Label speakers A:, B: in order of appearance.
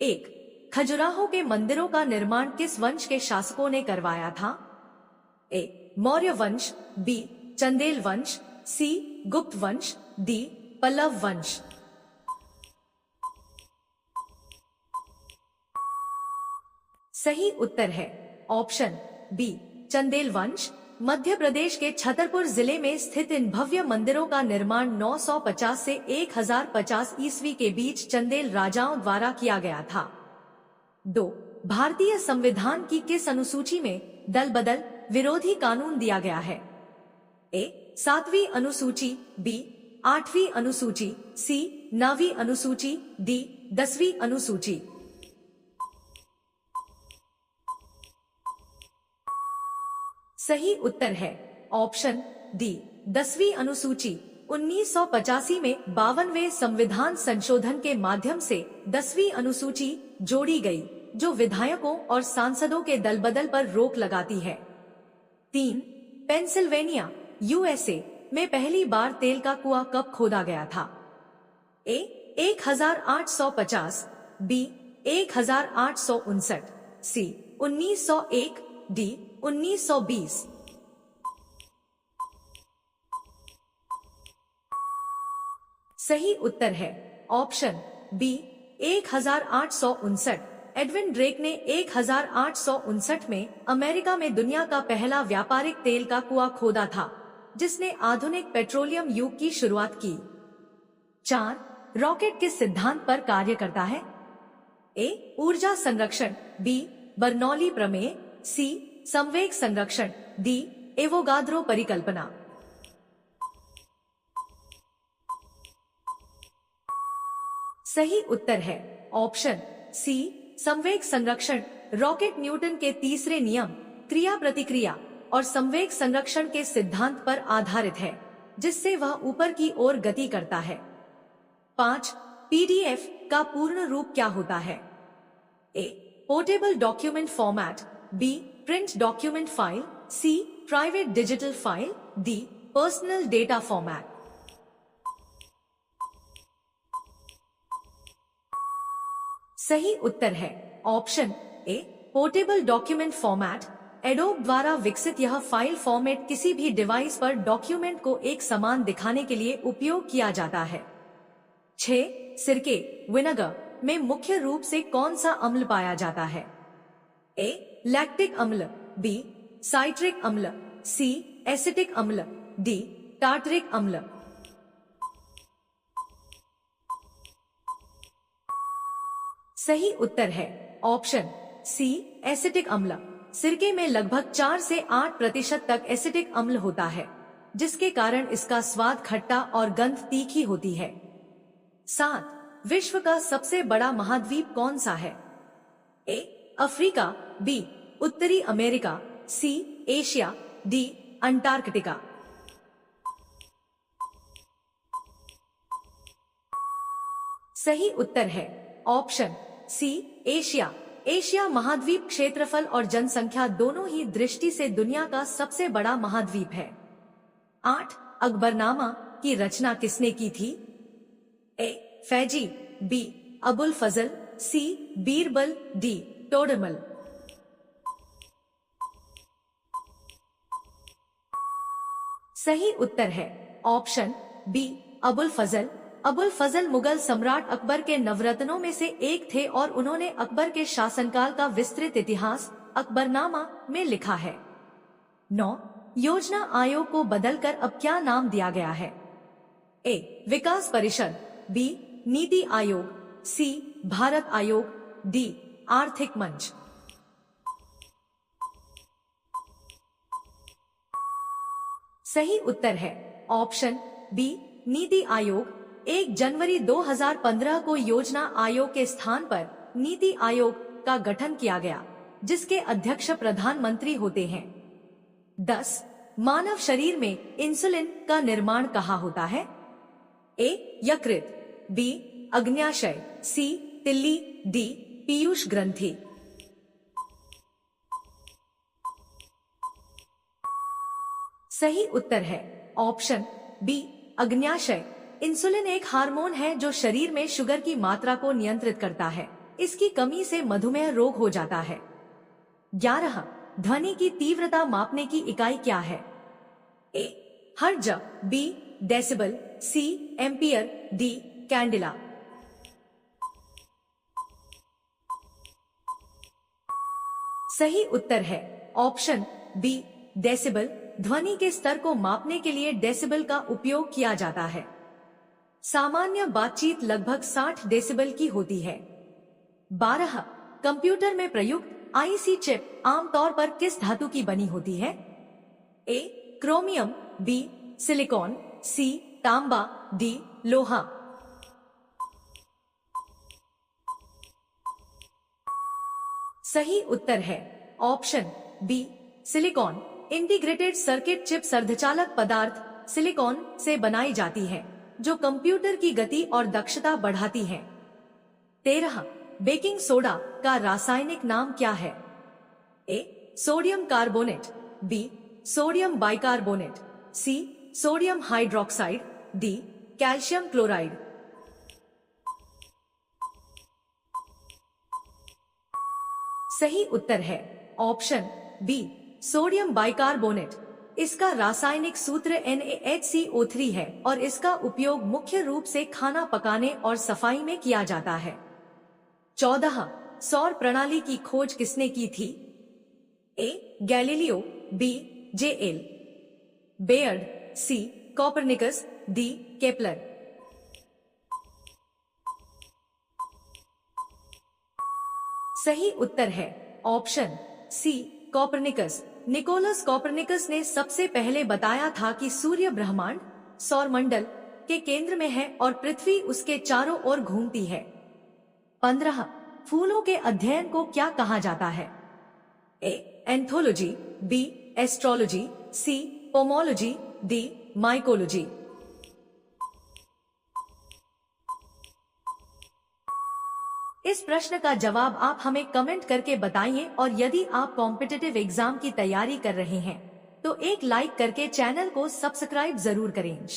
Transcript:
A: एक, खजुराहो के मंदिरों का निर्माण किस वंश के शासकों ने करवाया था? ए, मौर्य वंश, बी, चंदेल वंश, सी, गुप्त वंश, डी, पल्लव वंश। सही उत्तर है ऑप्शन बी, चंदेल वंश। मध्य प्रदेश के छतरपुर जिले में स्थित इन भव्य मंदिरों का निर्माण 950 से 1050 ईस्वी के बीच चंदेल राजाओं द्वारा किया गया था। 2, भारतीय संविधान की किस अनुसूची में दल बदल विरोधी कानून दिया गया है? ए, 7वीं अनुसूची, बी, 8वीं अनुसूची, सी, 9वीं अनुसूची, डी, 10वीं अनुसूची। सही उत्तर है ऑप्शन डी, 10वीं अनुसूची। 1985 में 52वें संविधान संशोधन के माध्यम से 10वीं अनुसूची जोड़ी गई, जो विधायकों और सांसदों के दलबदल पर रोक लगाती है। 3, पेंसिल्वेनिया, यूएसए में पहली बार तेल का कुआं कब खोदा गया था? ए, 1850, बी, 1859, सी, 1901, डी, 1920। सही उत्तर है ऑप्शन बी, 1859। एडविन ड्रेक ने 1859 में अमेरिका में दुनिया का पहला व्यापारिक तेल का कुआं खोदा था, जिसने आधुनिक पेट्रोलियम युग की शुरुआत की। 4, रॉकेट किस सिद्धांत पर कार्य करता है? ए, ऊर्जा संरक्षण, बी, बर्नौली प्रमेय, सी, संवेग संरक्षण, डी, एवोगाद्रो परिकल्पना। सही उत्तर है ऑप्शन सी, संवेग संरक्षण। रॉकेट न्यूटन के तीसरे नियम, क्रिया प्रतिक्रिया और संवेग संरक्षण के सिद्धांत पर आधारित है, जिससे वह ऊपर की ओर गति करता है। 5, पीडीएफ का पूर्ण रूप क्या होता है? A, portable document format, B, print document file, C, private digital file, D, personal data format. सही उत्तर है option A, portable document format. Adobe द्वारा विकसित यह फाइल फॉर्मेट किसी भी डिवाइस पर डॉक्यूमेंट को एक समान दिखाने के लिए उपयोग किया जाता है। 6, सिरके, विनेगर में मुख्य रूप से कौन सा अम्ल पाया जाता है? ए, लैक्टिक अम्ल, बी, साइट्रिक अम्ल, सी, एसिटिक अम्ल, डी, टार्टरिक अम्ल। सही उत्तर है ऑप्शन सी, एसिटिक अम्ल। सिरके में लगभग 4 से 8% तक एसिटिक अम्ल होता है, जिसके कारण इसका स्वाद खट्टा और गंध तीखी होती है। 7, विश्व का सबसे बड़ा महाद्वीप कौन सा है? ए, अफ्रीका, बी, उत्तरी अमेरिका, सी, एशिया, डी, अंटार्कटिका। सही उत्तर है ऑप्शन सी, एशिया। एशिया महाद्वीप क्षेत्रफल और जनसंख्या दोनों ही दृष्टि से दुनिया का सबसे बड़ा महाद्वीप है। 8, अकबरनामा की रचना किसने की थी? ए, फैजी, बी, अबुल फजल, सी, बीरबल, डी, टोडरमल। सही उत्तर है ऑप्शन बी, अबुल फजल। अबुल फजल मुगल सम्राट अकबर के नवरत्नों में से एक थे और उन्होंने अकबर के शासनकाल का विस्तृत इतिहास अकबरनामा में लिखा है। 9, योजना आयोग को बदलकर अब क्या नाम दिया गया है? ए, विकास परिषद, बी, नीति आयोग, सी, भारत आयोग, डी, आर्थिक मंच। सही उत्तर है ऑप्शन बी, नीति आयोग। 1 जनवरी 2015 को योजना आयोग के स्थान पर नीति आयोग का गठन किया गया, जिसके अध्यक्ष प्रधानमंत्री होते हैं। 10, मानव शरीर में इंसुलिन का निर्माण कहाँ होता है? ए, यकृत, बी, अग्न्याशय, सी, तिल्ली, डी, पीयूष ग्रंथि। सही उत्तर है ऑप्शन बी, अग्न्याशय। इंसुलिन एक हार्मोन है जो शरीर में शुगर की मात्रा को नियंत्रित करता है, इसकी कमी से मधुमेह रोग हो जाता है। 11 ध्वनि की तीव्रता मापने की इकाई क्या है? ए हर्ट्ज, बी डेसिबल, सी एम्पियर, डी कैंडिला। सही उत्तर है ऑप्शन बी डेसिबल। ध्वनि के स्तर को मापने के लिए डेसिबल का उपयोग किया जाता है। सामान्य बातचीत लगभग 60 डेसिबल की होती है। 12 कंप्यूटर में प्रयुक्त आईसी चिप आमतौर पर किस धातु की बनी होती है? A chromium, B silicon, C तांबा, डी लोहा। सही उत्तर है option B silicon. Integrated circuit chips अर्धचालक पदार्थ सिलिकॉन से बनाई जाती है, जो कंप्यूटर की गति और दक्षता बढ़ाती है। 13 बेकिंग सोडा का रासायनिक नाम क्या है? A sodium carbonate, B sodium bicarbonate, C sodium hydroxide, D calcium chloride. सही उत्तर है ऑप्शन बी सोडियम बाइकार्बोनेट। इसका रासायनिक सूत्र NaHCO3 है और इसका उपयोग मुख्य रूप से खाना पकाने और सफाई में किया जाता है। 14 सौर प्रणाली की खोज किसने की थी? A Galileo, B JL Baird, C Copernicus, D Kepler. सही उत्तर है option C Copernicus. Nicolaus Copernicus ने सबसे पहले बताया था कि सूर्य ब्रह्मांड सौरमंडल के केंद्र में है और पृथ्वी उसके चारों ओर घूमती है। 15 फूलों के अध्ययन को क्या कहा जाता है? ए एंथोलॉजी, बी एस्ट्रोलॉजी, सी पोमोलॉजी, डी माइकोलॉजी। इस प्रश्न का जवाब आप हमें कमेंट करके बताइए और यदि आप कॉम्पिटिटिव एग्जाम की तैयारी कर रहे हैं तो एक लाइक करके चैनल को सब्सक्राइब जरूर करें।